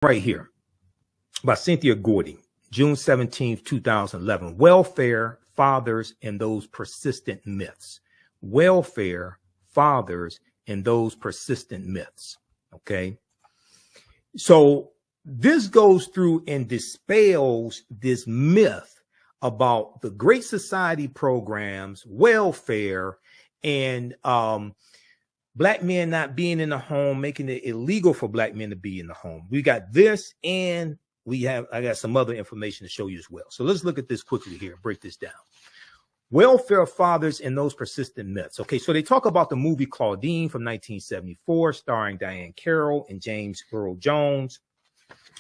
right here by Cynthia Gordy, June 17th, 2011. Welfare, fathers, and those persistent myths. Welfare, fathers, and those persistent myths. Okay. So this goes through and dispels this myth about the Great Society programs, welfare, and black men not being in the home, making it illegal for black men to be in the home. We got this, and I got some other information to show you as well. So let's look at this quickly here and break this down. Welfare fathers and those persistent myths. Okay, so they talk about the movie Claudine from 1974, starring Diane Carroll and James Earl Jones.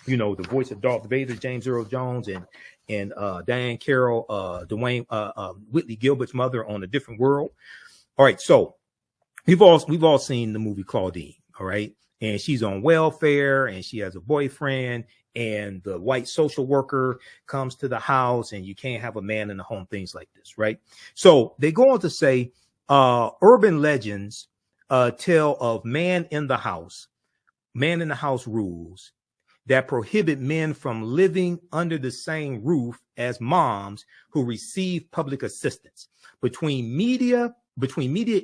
You know, the voice of Darth Vader, James Earl Jones, and Diane Carroll, Whitley Gilbert's mother on A Different World. All right, so we've all seen the movie Claudine, all right? And she's on welfare and she has a boyfriend, and the white social worker comes to the house, and you can't have a man in the home, things like this, right? So they go on to say, urban legends tell of man in the house rules that prohibit men from living under the same roof as moms who receive public assistance. Between media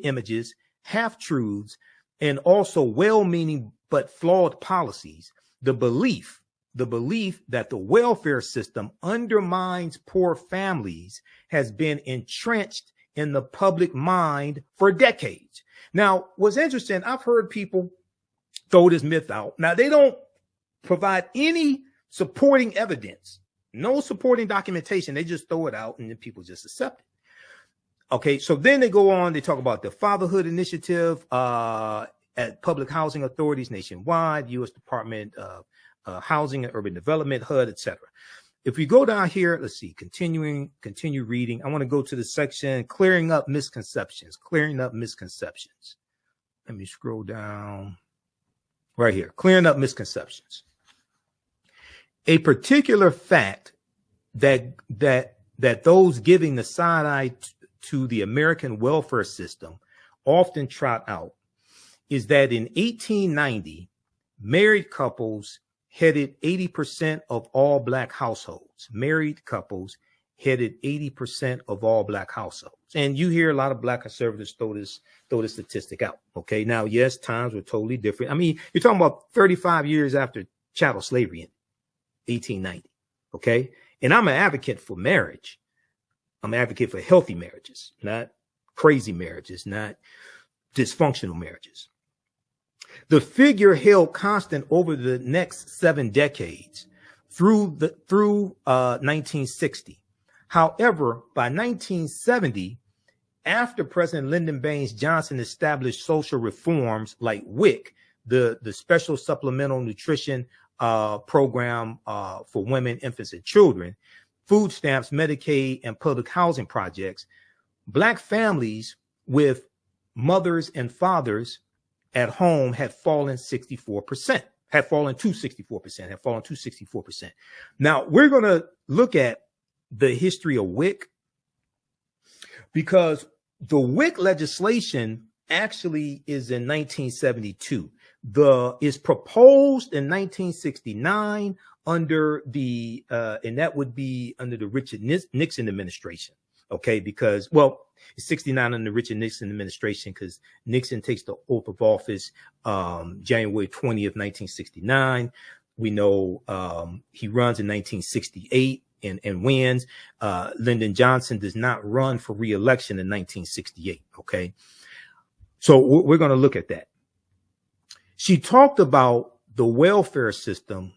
images, half-truths, and also well-meaning but flawed policies, the belief that the welfare system undermines poor families has been entrenched in the public mind for decades. Now, what's interesting, I've heard people throw this myth out. Now, they don't provide any supporting evidence, no supporting documentation. They just throw it out and then people just accept it. Okay, so then they go on, they talk about the Fatherhood Initiative at public housing authorities nationwide, U.S. Department of Housing and Urban Development, HUD, etc. If we go down here, let's see, continue reading. I want to go to the section, clearing up misconceptions. Let me scroll down right here, clearing up misconceptions. A particular fact that those giving the side eye to the American welfare system often trot out is that in 1890, married couples headed 80% of all black households. Married couples headed 80% of all black households. And you hear a lot of black conservatives throw this statistic out. Okay, now, yes, times were totally different. I mean, you're talking about 35 years after chattel slavery in 1890. Okay, and I'm an advocate for marriage. I'm an advocate for healthy marriages, not crazy marriages, not dysfunctional marriages. The figure held constant over the next 7 decades through 1960. However, by 1970, after President Lyndon Baines Johnson established social reforms like WIC, the Special Supplemental Nutrition Program for women, infants, and children, food stamps, Medicaid, and public housing projects, black families with mothers and fathers at home had fallen to 64%. Now, we're going to look at the history of WIC, because the WIC legislation actually is in 1972. Is proposed in 1969 under the and that would be under the Richard Nixon administration. Okay, because, well, it's 69 under the Richard Nixon administration, because Nixon takes the oath of office January 20th, 1969. We know he runs in 1968 and wins. Lyndon Johnson does not run for re-election in 1968. Okay, so we're going to look at that. She talked about the welfare system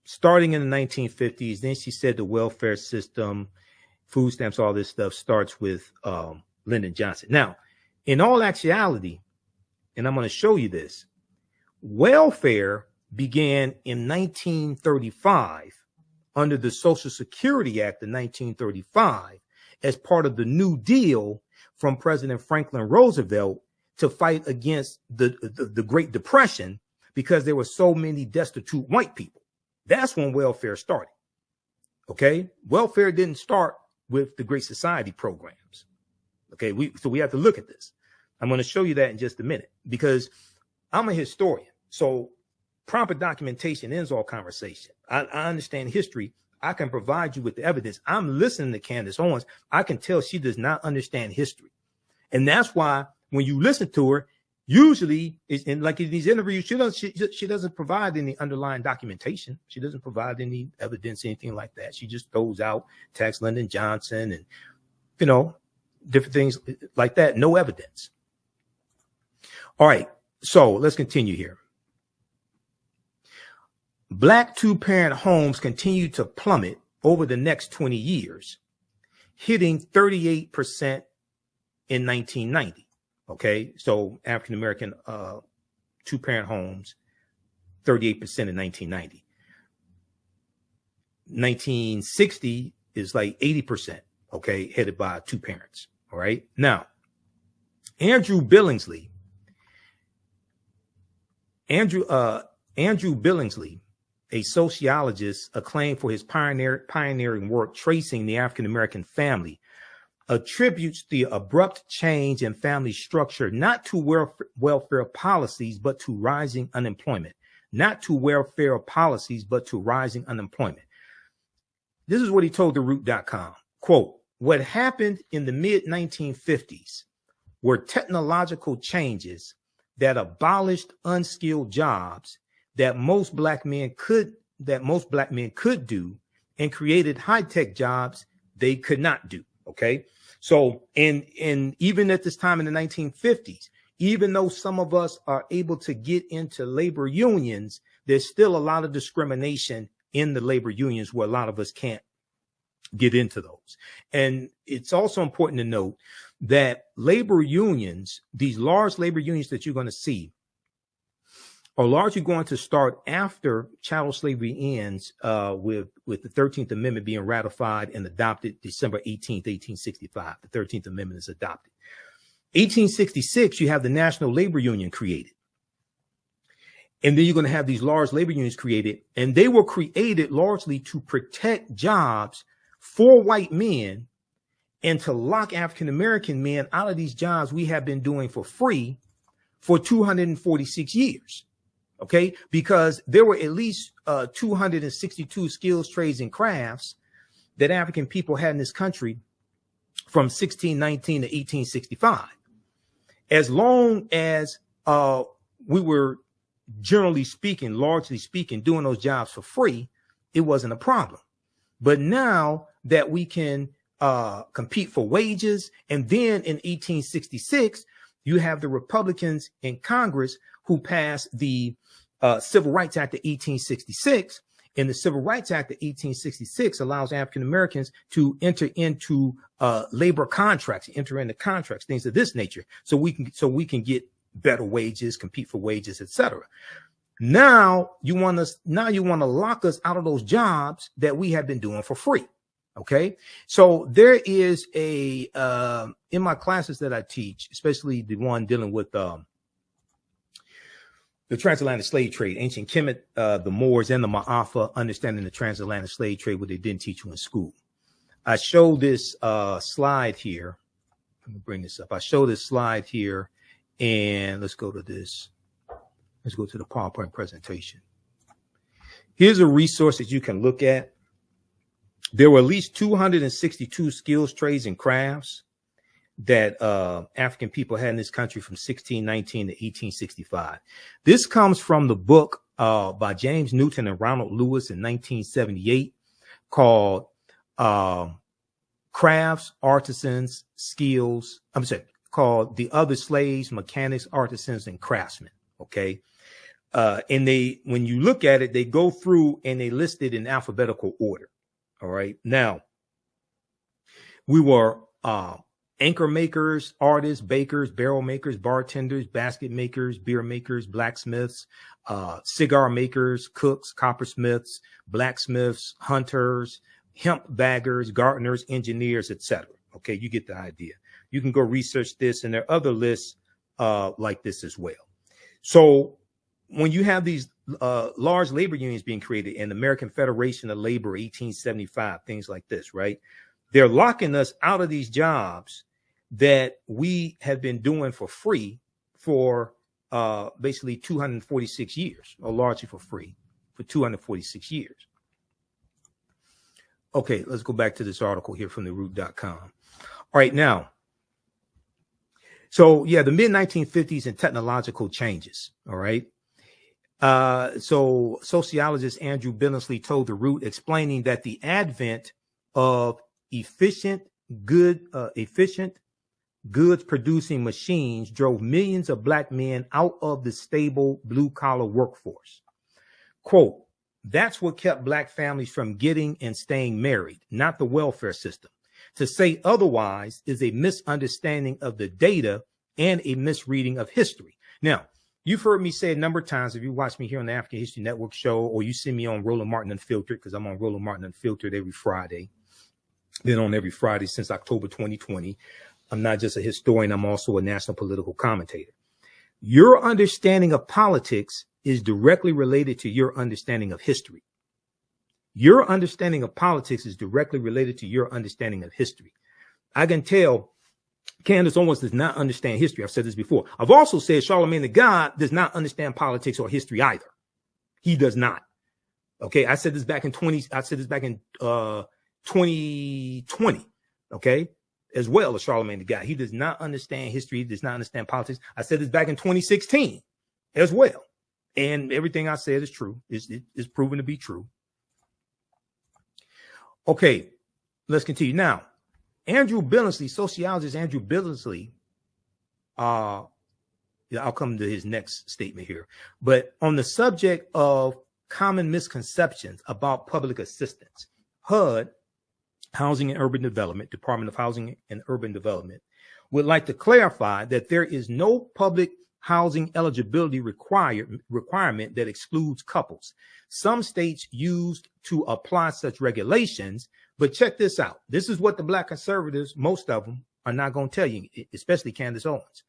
starting in the 1950s. Then she said the welfare system, food stamps, all this stuff starts with Lyndon Johnson. Now, in all actuality, and I'm going to show you this, welfare began in 1935 under the Social Security Act of 1935 as part of the New Deal from President Franklin Roosevelt to fight against the Great Depression, because there were so many destitute white people. That's when welfare started. Okay, welfare didn't start with the Great Society programs. Okay, so we have to look at this. I'm going to show you that in just a minute, because I'm a historian. So proper documentation ends all conversation. I understand history. I can provide you with the evidence. I'm listening to Candace Owens. I can tell she does not understand history. And that's why when you listen to her, usually, in like in these interviews, she doesn't provide any underlying documentation. She doesn't provide any evidence, anything like that. She just throws out Tax Lyndon Johnson and, you know, different things like that. No evidence. All right. So let's continue here. Black two-parent homes continue to plummet over the next 20 years, hitting 38% in 1990. Okay, so African-American two-parent homes, 38% in 1990. 1960 is like 80%, okay, headed by two parents. All right. Now, Andrew Billingsley, a sociologist acclaimed for his pioneering work tracing the African-American family, attributes the abrupt change in family structure not to welfare policies, but to rising unemployment. Not to welfare policies, but to rising unemployment. This is what he told theroot.com. Quote, what happened in the mid-1950s were technological changes that abolished unskilled jobs that most black men could do and created high-tech jobs they could not do. Okay. So, and even at this time in the 1950s, even though some of us are able to get into labor unions, there's still a lot of discrimination in the labor unions where a lot of us can't get into those. And it's also important to note that labor unions, these large labor unions that you're going to see, are largely going to start after chattel slavery ends, with the 13th Amendment being ratified and adopted December 18th, 1865. The 13th Amendment is adopted. 1866, you have the National Labor Union created. And then you're going to have these large labor unions created, and they were created largely to protect jobs for white men and to lock African-American men out of these jobs we have been doing for free for 246 years. Okay, because there were at least 262 skills, trades, and crafts that African people had in this country from 1619 to 1865. As long as we were generally speaking, largely speaking, doing those jobs for free, it wasn't a problem. But now that we can compete for wages, and then in 1866, you have the Republicans in Congress who passed the Civil Rights Act of 1866. And the Civil Rights Act of 1866 allows African Americans to enter into labor contracts, things of this nature, so we can get better wages, compete for wages, etc. Now you want to lock us out of those jobs that we have been doing for free. Okay, so there is in my classes that I teach, especially the one dealing with the transatlantic slave trade, ancient Kemet, the Moors, and the Ma'afa, understanding the transatlantic slave trade, what they didn't teach you in school. I show this slide here. Let me bring this up. I show this slide here, and let's go to this. Let's go to the PowerPoint presentation. Here's a resource that you can look at. There were at least 262 skills, trades, and crafts that African people had in this country from 1619 to 1865. This comes from the book by James Newton and Ronald Lewis in 1978 called Crafts, Artisans, Skills. Called The Other Slaves, Mechanics, Artisans, and Craftsmen. Okay. And when you look at it, they go through and they list it in alphabetical order. All right. Now, we were anchor makers, artists, bakers, barrel makers, bartenders, basket makers, beer makers, blacksmiths, cigar makers, cooks, coppersmiths, blacksmiths, hunters, hemp baggers, gardeners, engineers, etc. Okay, you get the idea. You can go research this, and there are other lists like this as well. So when you have these large labor unions being created in the American Federation of Labor, 1875, things like this, right? They're locking us out of these jobs that we have been doing for free for basically 246 years, or largely for free for 246 years. Okay, let's go back to this article here from theroot.com. All right, now, so yeah, the mid-1950s and technological changes. All right. So sociologist Andrew Billingsley told The Root, explaining that the advent of efficient goods producing machines drove millions of black men out of the stable blue collar workforce. Quote, that's what kept black families from getting and staying married, not the welfare system. To say otherwise is a misunderstanding of the data and a misreading of history. Now, you've heard me say a number of times, if you watch me here on the African History Network show, or you see me on Roland Martin Unfiltered, because I'm on Roland Martin Unfiltered every Friday. Been on every Friday since October 2020. I'm not just a historian, I'm also a national political commentator. Your understanding of politics is directly related to your understanding of history. Your understanding of politics is directly related to your understanding of history. I can tell Candace Owens does not understand history. I've said this before. I've also said Charlemagne the God does not understand politics or history either. He does not. Okay, I said this back in 2020. Okay, as well as Charlemagne the God. He does not understand history. He does not understand politics. I said this back in 2016 as well. And everything I said is true. It's proven to be true. Okay, let's continue. Now, Andrew Billingsley, sociologist Andrew Billingsley, I'll come to his next statement here. But on the subject of common misconceptions about public assistance, HUD, Housing and Urban Development, Department of Housing and Urban Development, would like to clarify that there is no public housing eligibility requirement that excludes couples. Some states used to apply such regulations, but check this out. This is what the black conservatives, most of them, are not going to tell you, especially Candace Owens.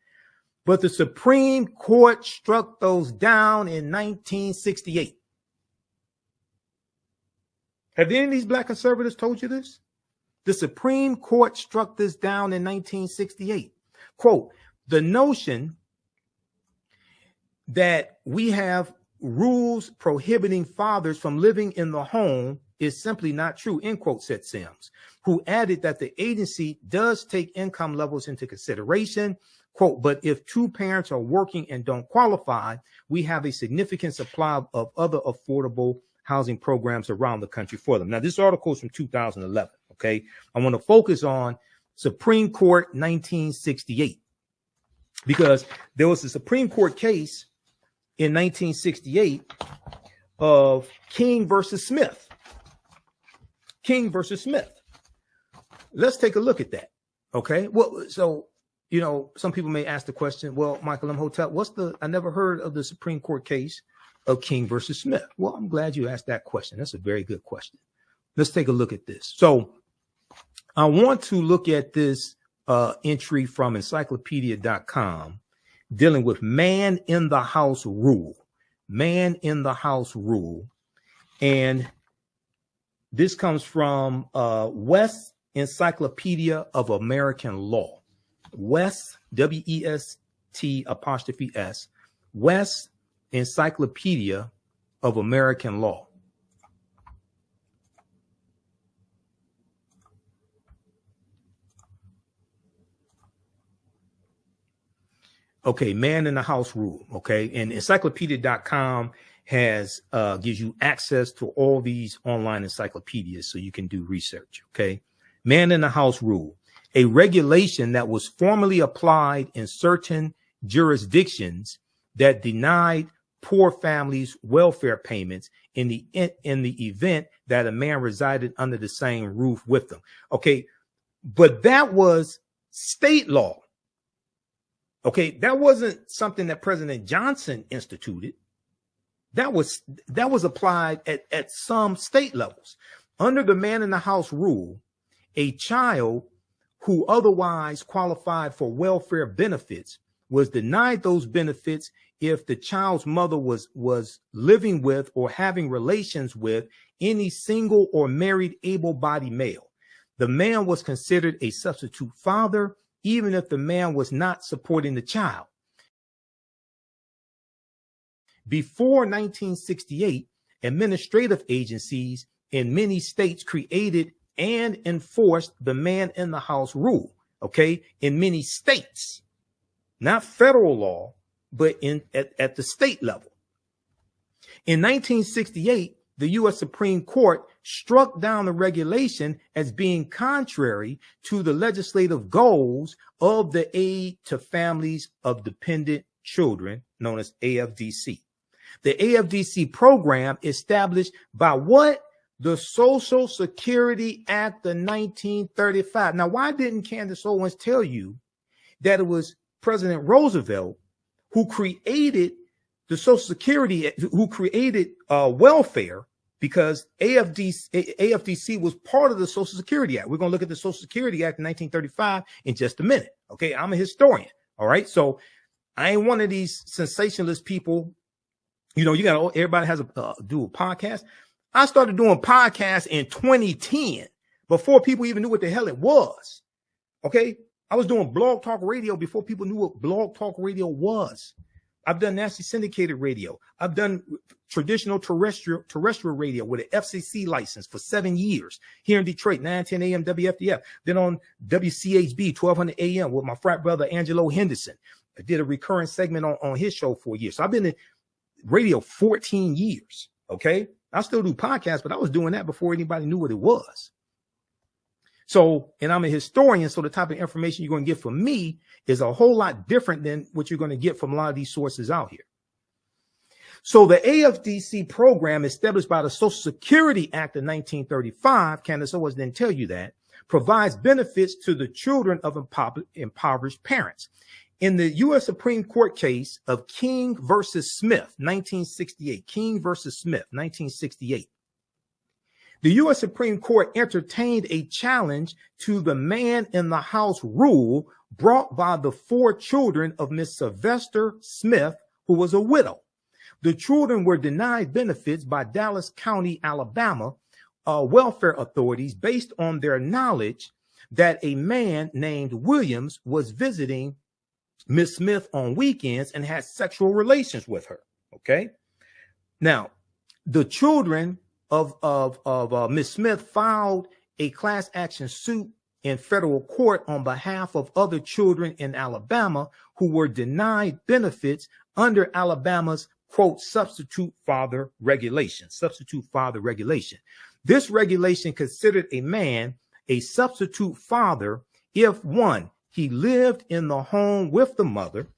But the Supreme Court struck those down in 1968. Have any of these black conservatives told you this? The Supreme Court struck this down in 1968. Quote, the notion that we have rules prohibiting fathers from living in the home is simply not true, end quote, said Sims, who added that the agency does take income levels into consideration, quote, but if two parents are working and don't qualify, we have a significant supply of other affordable housing programs around the country for them. Now, this article is from 2011, okay? I want to focus on Supreme Court 1968, because there was a Supreme Court case in 1968 of King versus Smith. King versus Smith. Let's take a look at that. Okay. Well, so, you know, some people may ask the question, well, Michael Imhotep, I never heard of the Supreme Court case of King versus Smith. Well, I'm glad you asked that question. That's a very good question. Let's take a look at this. So I want to look at this entry from encyclopedia.com dealing with man in the house rule. Man in the house rule. And this comes from West Encyclopedia of American Law. West, W-E-S-T apostrophe S, West Encyclopedia of American Law. Okay, man in the house rule. Okay, and encyclopedia.com has gives you access to all these online encyclopedias so you can do research. Okay, man in the house rule, a regulation that was formally applied in certain jurisdictions that denied poor families welfare payments in the event that a man resided under the same roof with them. Okay, but that was state law. Okay, that wasn't something that President Johnson instituted. That was applied at some state levels. Under the man in the house rule, a child who otherwise qualified for welfare benefits was denied those benefits if the child's mother was living with or having relations with any single or married able-bodied male. The man was considered a substitute father, even if the man was not supporting the child. Before 1968, administrative agencies in many states created and enforced the man in the house rule. Okay, in many states, not federal law, but at the state level. In 1968, the U.S. Supreme Court struck down the regulation as being contrary to the legislative goals of the Aid to Families of Dependent Children, known as AFDC. The AFDC program established by what? The Social Security Act of 1935. Now, why didn't Candace Owens tell you that it was President Roosevelt who created the Social Security, who created welfare? Because AFDC was part of the Social Security Act. We're going to look at the Social Security Act of 1935 in just a minute. Okay, I'm a historian. All right, so I ain't one of these sensationalist people. You know, everybody has do a podcast. I started doing podcasts in 2010 before people even knew what the hell it was. Okay, I was doing blog talk radio before people knew what blog talk radio was. I've done nationally syndicated radio. I've done traditional terrestrial radio with an FCC license for 7 years here in Detroit, 910 AM WFDF. Then on WCHB 1200 AM with my frat brother Angelo Henderson. I did a recurring segment on his show for a year. So I've been in radio 14 years. Okay, I still do podcasts, but I was doing that before anybody knew what it was. So, and I'm a historian, so the type of information you're going to get from me is a whole lot different than what you're going to get from a lot of these sources out here. So the AFDC program established by the Social Security Act of 1935, Candace Owens didn't tell you that, provides benefits to the children of impoverished parents. In the U.S. Supreme Court case of King versus Smith, 1968, King versus Smith, 1968, the U.S. Supreme Court entertained a challenge to the man in the house rule brought by the 4 children of Miss Sylvester Smith, who was a widow. The children were denied benefits by Dallas County, Alabama, welfare authorities based on their knowledge that a man named Williams was visiting Miss Smith on weekends and had sexual relations with her. Okay. Now, the children of Miss Smith filed a class action suit in federal court on behalf of other children in Alabama who were denied benefits under Alabama's, quote, substitute father regulation. This regulation considered a man a substitute father if, one, he lived in the home with the mother,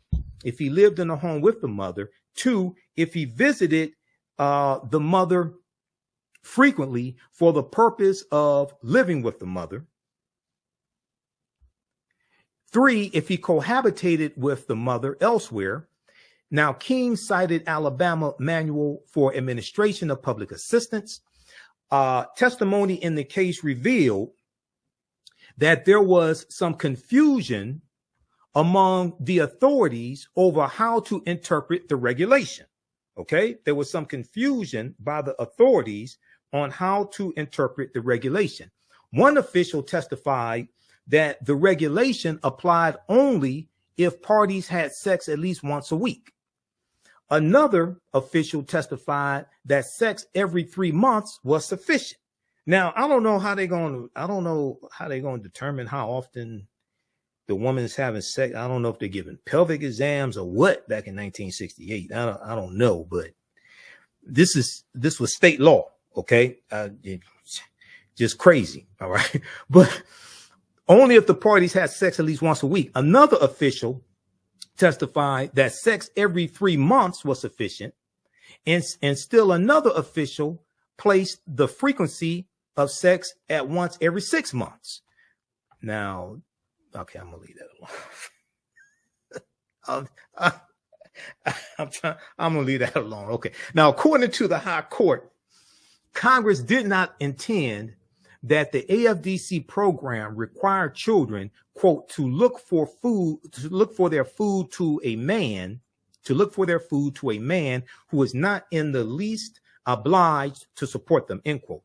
two, if he visited the mother frequently for the purpose of living with the mother, 3, if he cohabitated with the mother elsewhere. Now, King cited Alabama Manual for Administration of Public Assistance. Testimony in the case revealed that there was some confusion among the authorities over how to interpret the regulation. Okay, there was some confusion by the authorities on how to interpret the regulation. One official testified that the regulation applied only if parties had sex at least once a week. Another official testified that sex every 3 months was sufficient. Now, I don't know how they're going to determine how often the woman is having sex. I don't know if they're giving pelvic exams or what back in 1968. I don't know, but this was state law. Okay. Just crazy. All right. But only if the parties had sex at least once a week. Another official testified that sex every 3 months was sufficient. And still another official placed the frequency of sex at once every 6 months. Now, okay, I'm gonna leave that alone. I'm gonna leave that alone. Okay. Now, according to the High Court, Congress did not intend that the AFDC program required children, quote, to look for their food to a man who is not in the least obliged to support them, end quote.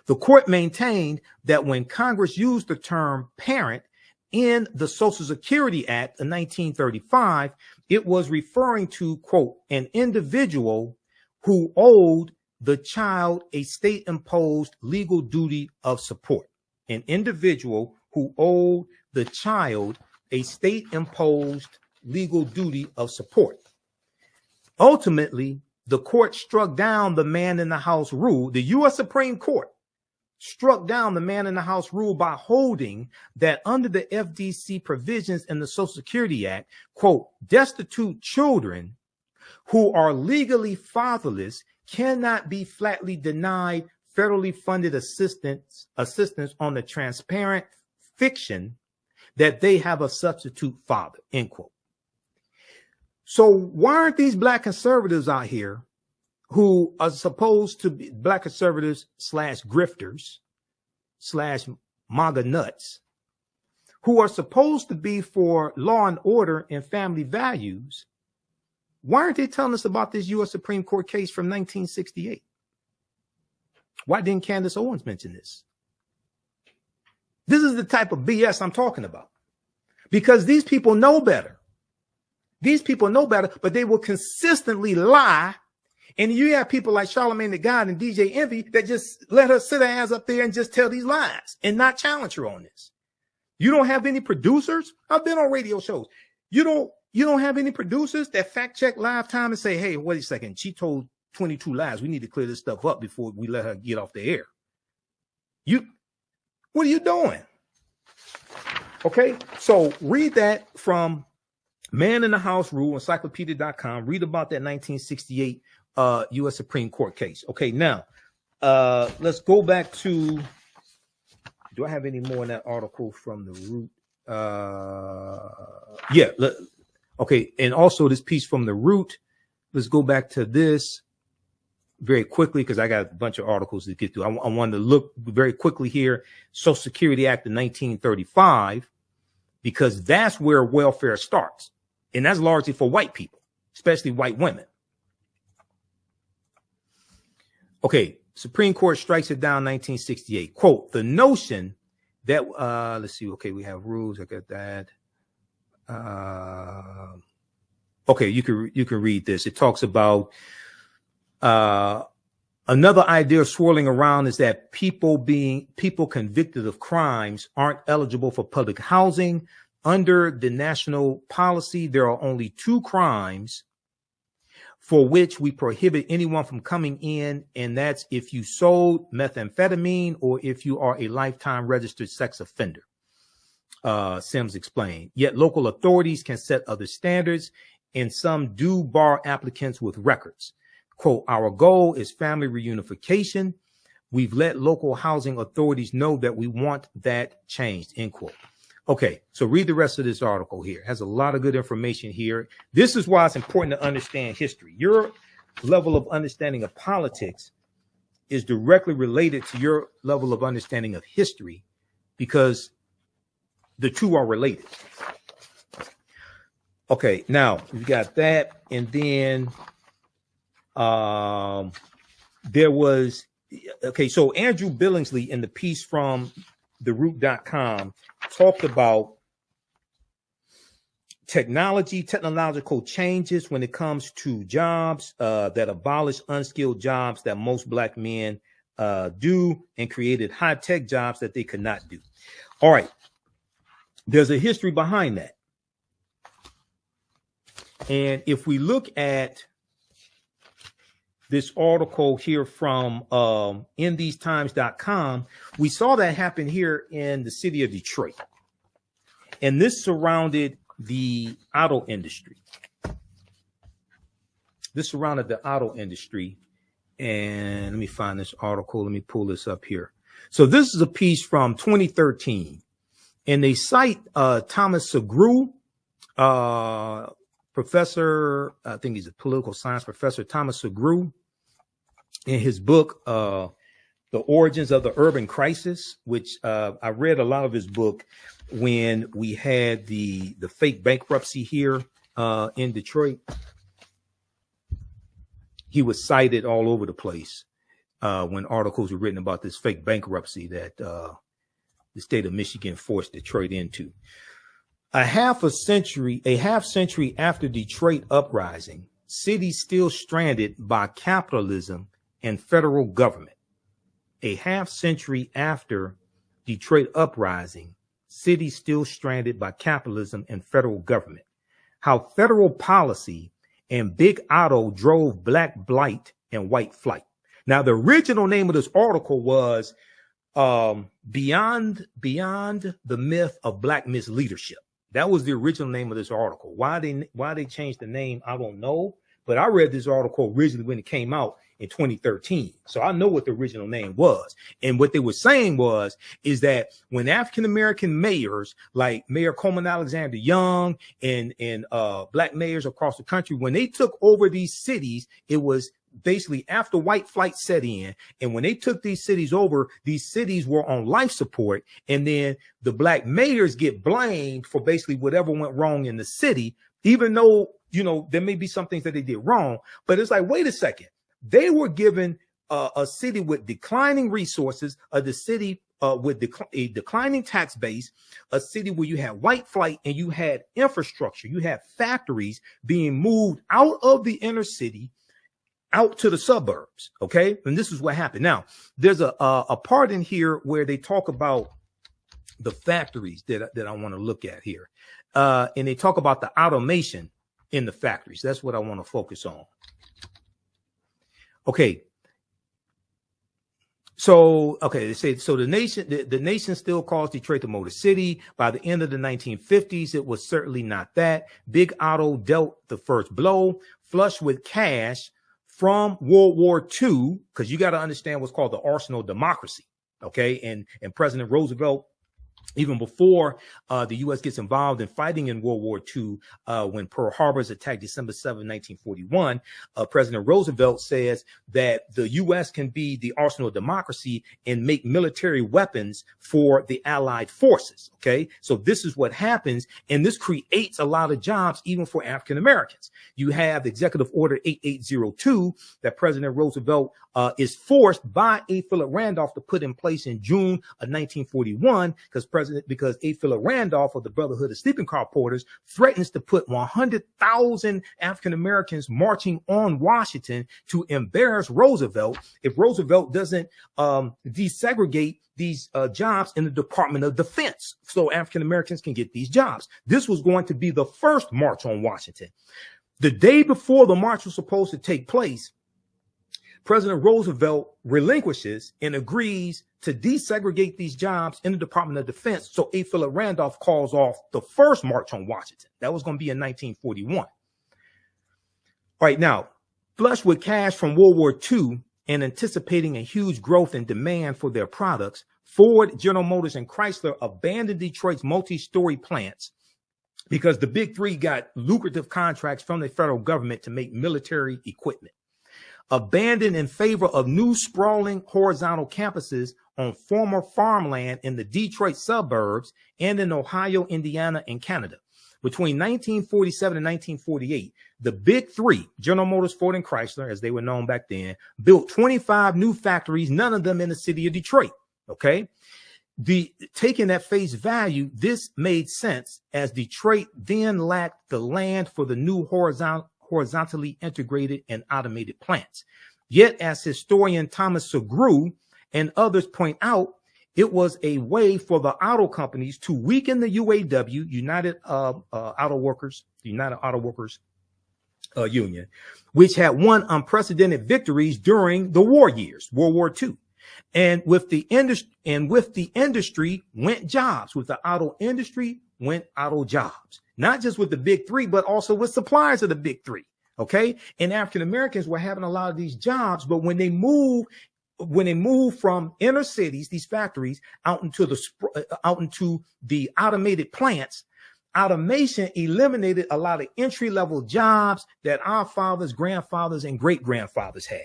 The court maintained that when Congress used the term parent in the Social Security Act of 1935, it was referring to, quote, an individual who owed the child a state-imposed legal duty of support. An individual who owed the child a state-imposed legal duty of support. Ultimately, the court struck down the man in the house rule. The U.S. Supreme Court struck down the man in the house rule by holding that under the FDC provisions in the Social Security Act, quote, destitute children who are legally fatherless cannot be flatly denied federally funded assistance on the transparent fiction that they have a substitute father, end quote. So why aren't these black conservatives out here who are supposed to be black conservatives / grifters / MAGA nuts, who are supposed to be for law and order and family values? Why aren't they telling us about this U.S. Supreme Court case from 1968? Why didn't Candace Owens mention this? This is the type of BS I'm talking about, because these people know better. These people know better, but they will consistently lie. And you have people like Charlamagne the God and DJ Envy that just let her sit her ass up there and just tell these lies and not challenge her on this. You don't have any producers. I've been on radio shows. You don't have any producers that fact check live time and say, hey, wait a second, she told 22 lies. We need to clear this stuff up before we let her get off the air. What are you doing? Okay, so read that from Man in the House Rule, encyclopedia.com. Read about that 1968 U.S. Supreme Court case. Okay, now let's go back to, do I have any more in that article from the Root? Yeah, okay, and also this piece from the Root. Let's go back to this very quickly because I got a bunch of articles to get through. I wanted to look very quickly here. Social Security Act of 1935, because that's where welfare starts. And that's largely for white people, especially white women. Okay, Supreme Court strikes it down 1968. Quote, the notion that, let's see, okay, we have rules. I got that. Okay, you can read this. It talks about another idea swirling around is that people convicted of crimes aren't eligible for public housing. Under the national policy, there are only 2 crimes for which we prohibit anyone from coming in, and that's if you sold methamphetamine or if you are a lifetime registered sex offender. Sims explained. Yet local authorities can set other standards, and some do bar applicants with records. Quote, our goal is family reunification. We've let local housing authorities know that we want that changed, end quote. Okay, so read the rest of this article here. It has a lot of good information here. This is why it's important to understand history. Your level of understanding of politics is directly related to your level of understanding of history, because the two are related. Okay, now we got that, and then there was, okay, so Andrew Billingsley in the piece from theroot.com talked about technological changes when it comes to jobs that abolish unskilled jobs that most black men do and created high-tech jobs that they could not do. All right, there's a history behind that. And if we look at this article here from InTheseTimes.com, we saw that happen here in the city of Detroit. And this surrounded the auto industry. And let me find this article. Let me pull this up here. So this is a piece from 2013. And they cite Thomas Segru, professor, I think he's a political science professor, Thomas Segru, in his book, The Origins of the Urban Crisis, which I read a lot of his book when we had the fake bankruptcy here in Detroit. He was cited all over the place when articles were written about this fake bankruptcy that the state of Michigan forced Detroit into. A half century after Detroit uprising, cities still stranded by capitalism and federal government. A half century after Detroit uprising, cities still stranded by capitalism and federal government. How federal policy and Big Auto drove black blight and white flight. Now, the original name of this article was Beyond the Myth of Black Misleadership. That was the original name of this article. Why they changed the name, I don't know. But I read this article originally when it came out in 2013. So I know what the original name was. And what they were saying is that when African-American mayors like Mayor Coleman Alexander Young and black mayors across the country, when they took over these cities, it was basically after white flight set in. And when they took these cities over, these cities were on life support. And then the black mayors get blamed for basically whatever went wrong in the city, even though, you know, there may be some things that they did wrong. But it's like, wait a second. They were given a city with declining resources, the city with a declining tax base, a city where you had white flight and you had infrastructure, you had factories being moved out of the inner city out to the suburbs. Okay. And this is what happened. Now, there's a part in here where they talk about the factories that I want to look at here. And they talk about the automation in the factories. That's what I want to focus on. Okay. So, okay, they say, so the nation still calls Detroit the Motor City. By the end of the 1950s, it was certainly not that. Big Auto dealt the first blow, flush with cash from World War II, because you got to understand what's called the arsenal of democracy. Okay. And President Roosevelt, even before the U.S. gets involved in fighting in World War II, when Pearl Harbor's attacked December 7, 1941, President Roosevelt says that the U.S. can be the arsenal of democracy and make military weapons for the Allied forces. Okay, so this is what happens, and this creates a lot of jobs even for African Americans. You have Executive Order 8802 that President Roosevelt is forced by A. Philip Randolph to put in place in June of 1941, because A. Philip Randolph of the Brotherhood of Sleeping Car Porters threatens to put 100,000 African Americans marching on Washington to embarrass Roosevelt if Roosevelt doesn't desegregate these jobs in the Department of Defense so African Americans can get these jobs. This was going to be the first march on Washington. The day before the march was supposed to take place, President Roosevelt relinquishes and agrees to desegregate these jobs in the Department of Defense. So A. Philip Randolph calls off the first march on Washington. That was going to be in 1941. All right, now, flush with cash from World War II and anticipating a huge growth in demand for their products, Ford, General Motors, and Chrysler abandoned Detroit's multi-story plants because the big three got lucrative contracts from the federal government to make military equipment. Abandoned in favor of new sprawling horizontal campuses on former farmland in the Detroit suburbs and in Ohio, Indiana, and Canada. Between 1947 and 1948, the big three, General Motors, Ford, and Chrysler, as they were known back then, built 25 new factories, none of them in the city of Detroit. Okay. Taking at face value, this made sense as Detroit then lacked the land for the new horizontally integrated and automated plants. Yet, as historian Thomas Segru and others point out, it was a way for the auto companies to weaken the UAW, United Auto Workers Union, which had won unprecedented victories during the war years, World War II. And with the industry went jobs. With the auto industry went auto jobs. Not just with the big three, but also with suppliers of the big three. Okay. And African Americans were having a lot of these jobs, but when they move from inner cities, these factories out into the automated plants, automation eliminated a lot of entry-level jobs that our fathers, grandfathers, and great-grandfathers had.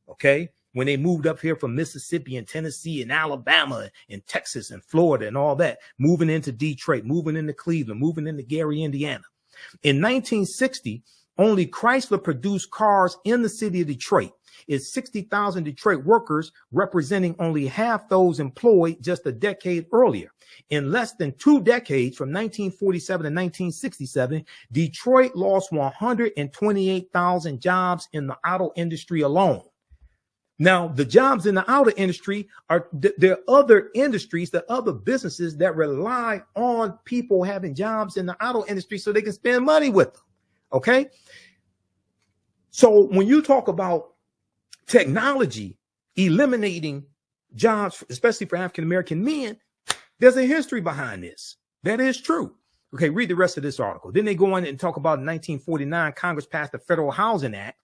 Okay. When they moved up here from Mississippi and Tennessee and Alabama and Texas and Florida and all that, moving into Detroit, moving into Cleveland, moving into Gary, Indiana. In 1960, only Chrysler produced cars in the city of Detroit. It's 60,000 Detroit workers, representing only half those employed just a decade earlier. In less than 2 decades, from 1947 to 1967, Detroit lost 128,000 jobs in the auto industry alone. Now, the jobs in the auto industry are, there are other industries, there are other businesses that rely on people having jobs in the auto industry so they can spend money with them. Okay. So when you talk about technology eliminating jobs, especially for African-American men, there's a history behind this. That is true. Okay, read the rest of this article. Then they go on and talk about in 1949, Congress passed the Federal Housing Act.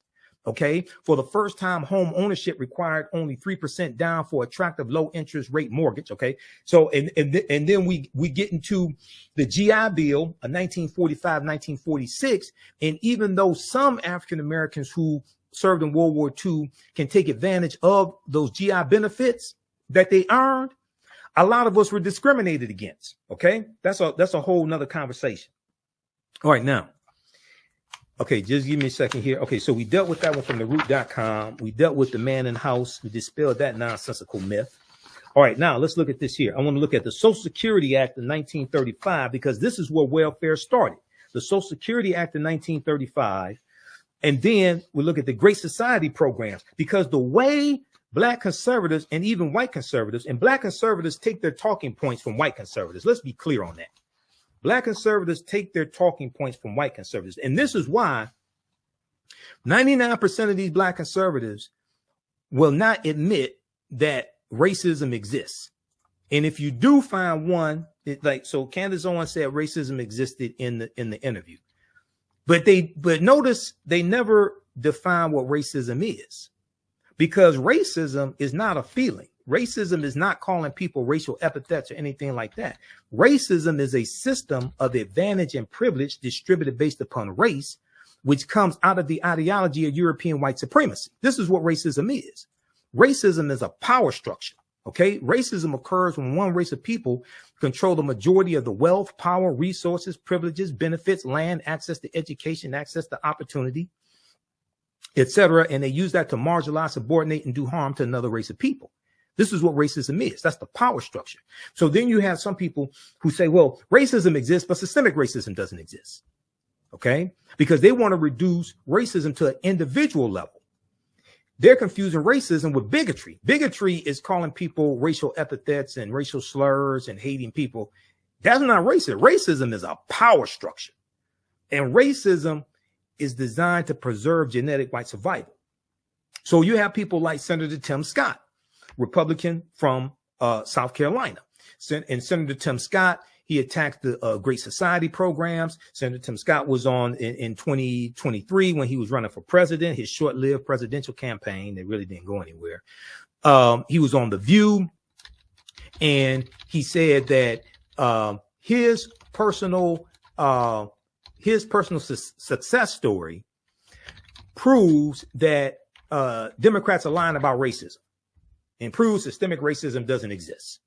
Okay, for the first time, home ownership required only 3% down for attractive low interest rate mortgage. Okay, so and then we get into the GI Bill of 1945, 1946, and even though some African Americans who served in World War II can take advantage of those GI benefits that they earned, a lot of us were discriminated against. Okay, that's a whole nother conversation. All right, now. Okay, just give me a second here. Okay, so we dealt with that one from the root.com. We dealt with the man in the house. We dispelled that nonsensical myth. All right, now let's look at this here. I want to look at the Social Security Act of 1935, because this is where welfare started. The Social Security Act of 1935. And then we look at the Great Society programs, because the way Black conservatives and even white conservatives, and Black conservatives take their talking points from white conservatives. Let's be clear on that. Black conservatives take their talking points from white conservatives. And this is why 99% of these Black conservatives will not admit that racism exists. And if you do find one, so Candace Owens said racism existed in the interview. But notice they never define what racism is, because racism is not a feeling. Racism is not calling people racial epithets or anything like that. Racism is a system of advantage and privilege distributed based upon race, which comes out of the ideology of European white supremacy. This is what racism is. Racism is a power structure. Okay. Racism occurs when one race of people control the majority of the wealth, power, resources, privileges, benefits, land, access to education, access to opportunity, etc. And they use that to marginalize, subordinate, and do harm to another race of people. This is what racism is. That's the power structure. So then you have some people who say, well, racism exists, but systemic racism doesn't exist. Okay. Because they want to reduce racism to an individual level. They're confusing racism with bigotry. Bigotry is calling people racial epithets and racial slurs and hating people. That's not racism. Racism is a power structure. And racism is designed to preserve genetic white survival. So you have people like Senator Tim Scott, Republican from South Carolina. And Senator Tim Scott, he attacked the Great Society programs. Senator Tim Scott was on in 2023 when he was running for president, his short-lived presidential campaign that really didn't go anywhere. He was on The View, and he said that his personal success story proves that Democrats are lying about racism and proves systemic racism doesn't exist.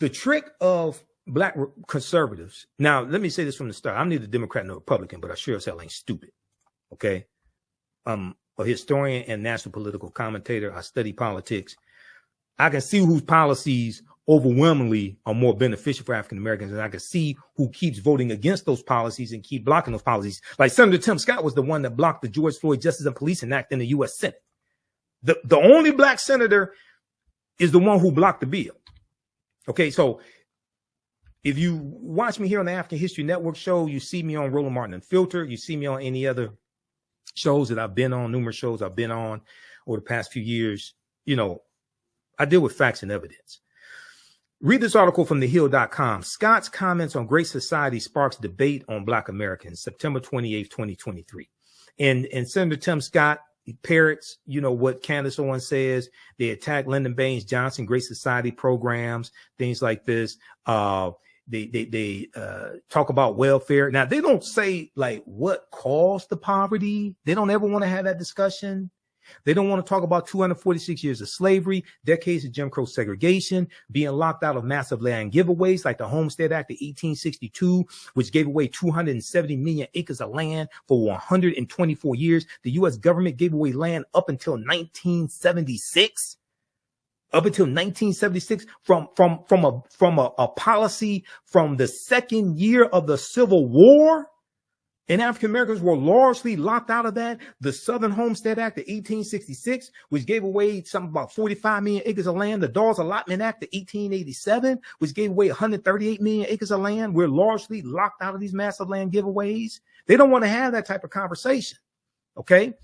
The trick of Black conservatives. Now, let me say this from the start. I'm neither Democrat nor Republican, but I sure as hell ain't stupid. Okay. I'm a historian and national political commentator. I study politics. I can see whose policies overwhelmingly are more beneficial for African Americans, and I can see who keeps voting against those policies and keep blocking those policies. Like Senator Tim Scott was the one that blocked the George Floyd Justice and Policing Act in the U.S. Senate. The only Black senator is the one who blocked the bill. Okay, so if you watch me here on the African History Network show, you see me on Roland Martin Unfiltered. You see me on any other shows that I've been on, numerous shows I've been on over the past few years. You know, I deal with facts and evidence. Read this article from thehill.com. Scott's comments on Great Society sparks debate on Black Americans, September 28th, 2023. And Senator Tim Scott, he parrots, you know, what Candace Owens says. They attack Lyndon Baines Johnson, Great Society programs, things like this. They talk about welfare. Now, they don't say like what caused the poverty. They don't ever want to have that discussion. They don't want to talk about 246 years of slavery, decades of Jim Crow segregation, being locked out of massive land giveaways like the Homestead Act of 1862, which gave away 270 million acres of land for 124 years. The U.S. government gave away land up until 1976. Up until 1976, from a policy from the second year of the Civil War. And African Americans were largely locked out of that. The Southern Homestead Act of 1866, which gave away something about 45 million acres of land. The Dawes Allotment Act of 1887, which gave away 138 million acres of land. We're largely locked out of these massive land giveaways. They don't want to have that type of conversation. Okay.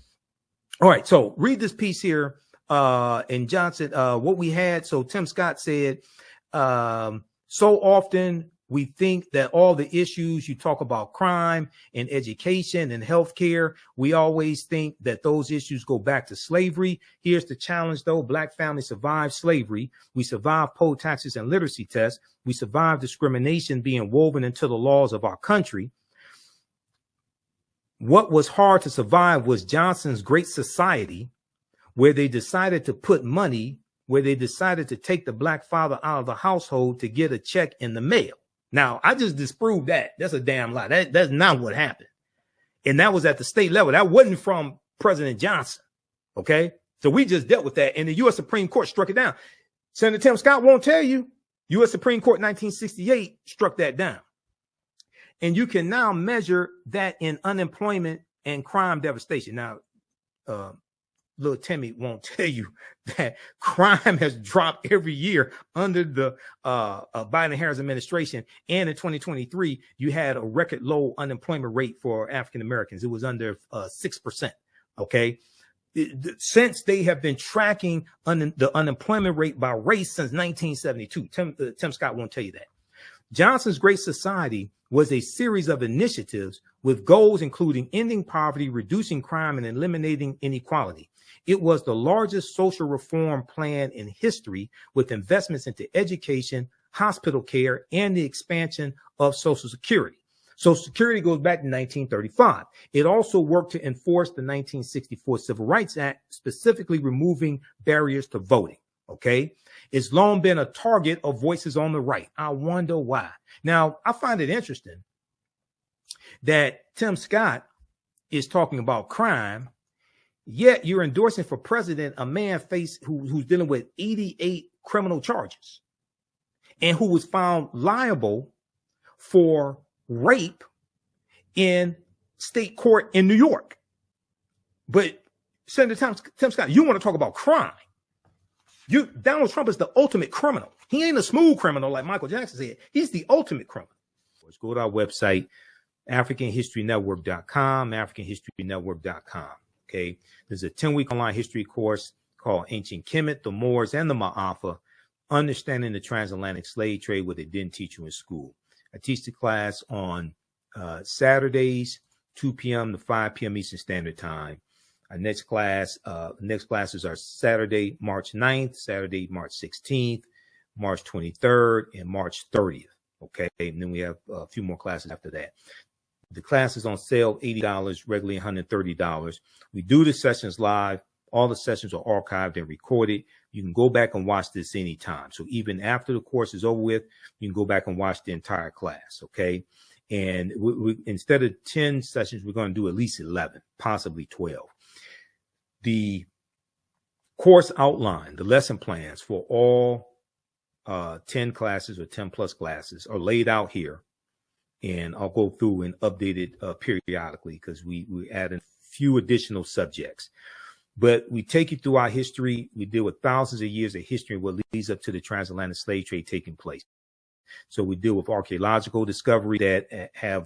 All right. So read this piece here. And Johnson, what we had. So Tim Scott said, so often we think that all the issues you talk about, crime and education and healthcare, we always think that those issues go back to slavery. Here's the challenge, though. Black families survived slavery. We survived poll taxes and literacy tests. We survived discrimination being woven into the laws of our country. What was hard to survive was Johnson's Great Society, where they decided to put money, where they decided to take the black father out of the household to get a check in the mail. Now, I just disproved that. That's a damn lie. That's not what happened. And that was at the state level. That wasn't from President Johnson. Okay. So we just dealt with that. And the U.S. Supreme Court struck it down. Senator Tim Scott won't tell you. U.S. Supreme Court 1968 struck that down. And you can now measure that in unemployment and crime devastation. Now, little Timmy won't tell you that crime has dropped every year under the Biden-Harris administration. And in 2023, you had a record low unemployment rate for African Americans. It was under 6%. Okay. Since they have been tracking the unemployment rate by race since 1972. Tim Scott won't tell you that. Johnson's Great Society was a series of initiatives with goals including ending poverty, reducing crime, and eliminating inequality. It was the largest social reform plan in history, with investments into education, hospital care, and the expansion of Social Security. Social Security goes back to 1935. It also worked to enforce the 1964 Civil Rights Act, specifically removing barriers to voting. Okay. It's long been a target of voices on the right. I wonder why. Now, I find it interesting that Tim Scott is talking about crime, yet you're endorsing for president a man who's dealing with 88 criminal charges and who was found liable for rape in state court in New York. But Senator Tim Scott, you want to talk about crime. Donald Trump is the ultimate criminal. He ain't a smooth criminal like Michael Jackson said. He's the ultimate criminal. Let's go to our website, AfricanHistoryNetwork.com, AfricanHistoryNetwork.com. Okay. There's a 10-week online history course called Ancient Kemet, the Moors, and the Ma'afa, Understanding the Transatlantic Slave Trade, what they didn't teach you in school. I teach the class on Saturdays, 2 p.m. to 5 p.m. Eastern Standard Time. Our next classes are Saturday, March 9th, Saturday, March 16th, March 23rd, and March 30th. Okay. And then we have a few more classes after that. The class is on sale, $80, regularly $130. We do the sessions live. All the sessions are archived and recorded. You can go back and watch this anytime. So even after the course is over with, you can go back and watch the entire class. Okay. And we instead of 10 sessions, we're going to do at least 11, possibly 12. The course outline, the lesson plans for all 10 classes or 10 plus classes are laid out here. And I'll go through and update it periodically because we add a few additional subjects. But we take you through our history. We deal with thousands of years of history, what leads up to the transatlantic slave trade taking place. So we deal with archaeological discovery that have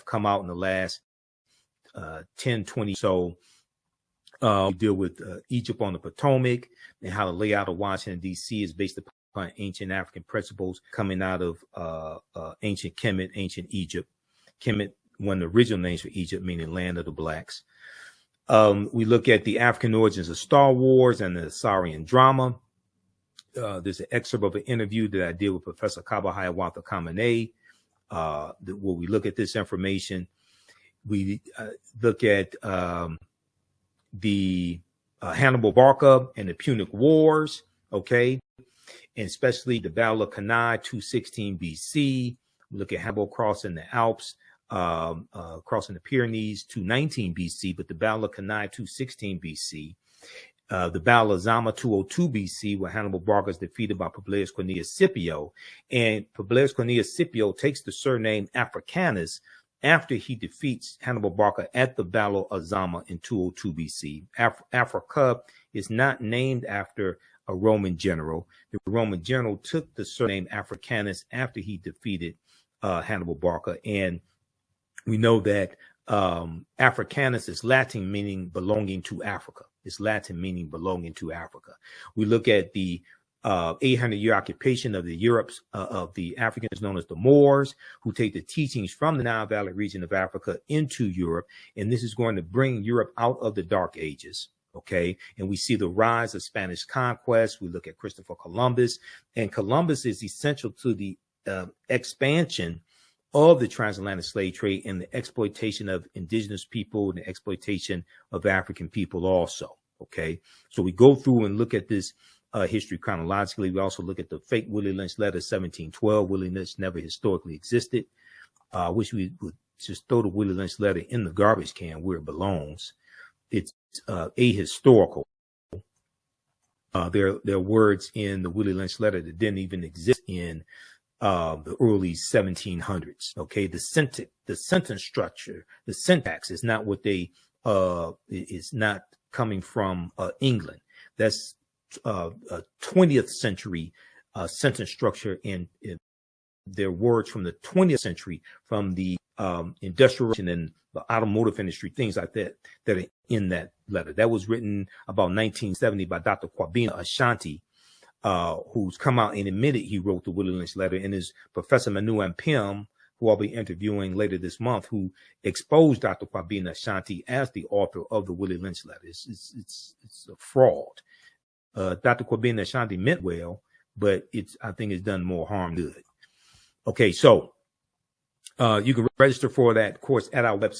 come out in the last 10, 20. So we deal with Egypt on the Potomac and how the layout of Washington, D.C. is based upon ancient African principles coming out of ancient Kemet, ancient Egypt. Kemet, one of the original names for Egypt, meaning land of the blacks. We look at the African origins of Star Wars and the Assyrian drama. There's an excerpt of an interview that I did with Professor Kaba Hiawatha Kamene, where we look at this information. We look at the Hannibal Barca and the Punic Wars, okay, and especially the Battle of Cannae, 216 BC. Look at Hannibal crossing the Alps, crossing the Pyrenees, 219 BC, but the Battle of Cannae, 216 BC. The Battle of Zama, 202 BC, where Hannibal Barca is defeated by Publius Cornelius Scipio. And Publius Cornelius Scipio takes the surname Africanus after he defeats Hannibal Barca at the Battle of Zama in 202 BC. Africa is not named after a Roman general. The Roman general took the surname Africanus after he defeated Hannibal Barca. And we know that Africanus is Latin, meaning belonging to Africa. It's Latin, meaning belonging to Africa. We look at the 800-year occupation of the Europes of the Africans known as the Moors, who take the teachings from the Nile Valley region of Africa into Europe. And this is going to bring Europe out of the Dark Ages. Okay. And we see the rise of Spanish conquest. We look at Christopher Columbus, and Columbus is essential to the expansion of the transatlantic slave trade and the exploitation of indigenous people and the exploitation of African people also. Okay. So we go through and look at this history chronologically. We also look at the fake Willie Lynch letter, 1712. Willie Lynch never historically existed. I wish we would just throw the Willie Lynch letter in the garbage can where it belongs. It's ahistorical. There are words in the Willie Lynch letter that didn't even exist in the early 1700s. Okay, the sentence structure, the syntax is not what they is not coming from England. That's a 20th century sentence structure, and their words from the 20th century, from the industrial and the automotive industry, things like that, that are in that letter. That was written about 1970 by Dr. Kwabena Ashanti, who's come out and admitted he wrote the Willie Lynch letter, and is Professor Manu Ampim, who I'll be interviewing later this month, who exposed Dr. Kwabena Ashanti as the author of the Willie Lynch letter. It's a fraud. Dr. Kwabena Ashanti meant well, but I think it's done more harm than good. Okay, so you can register for that course at our website.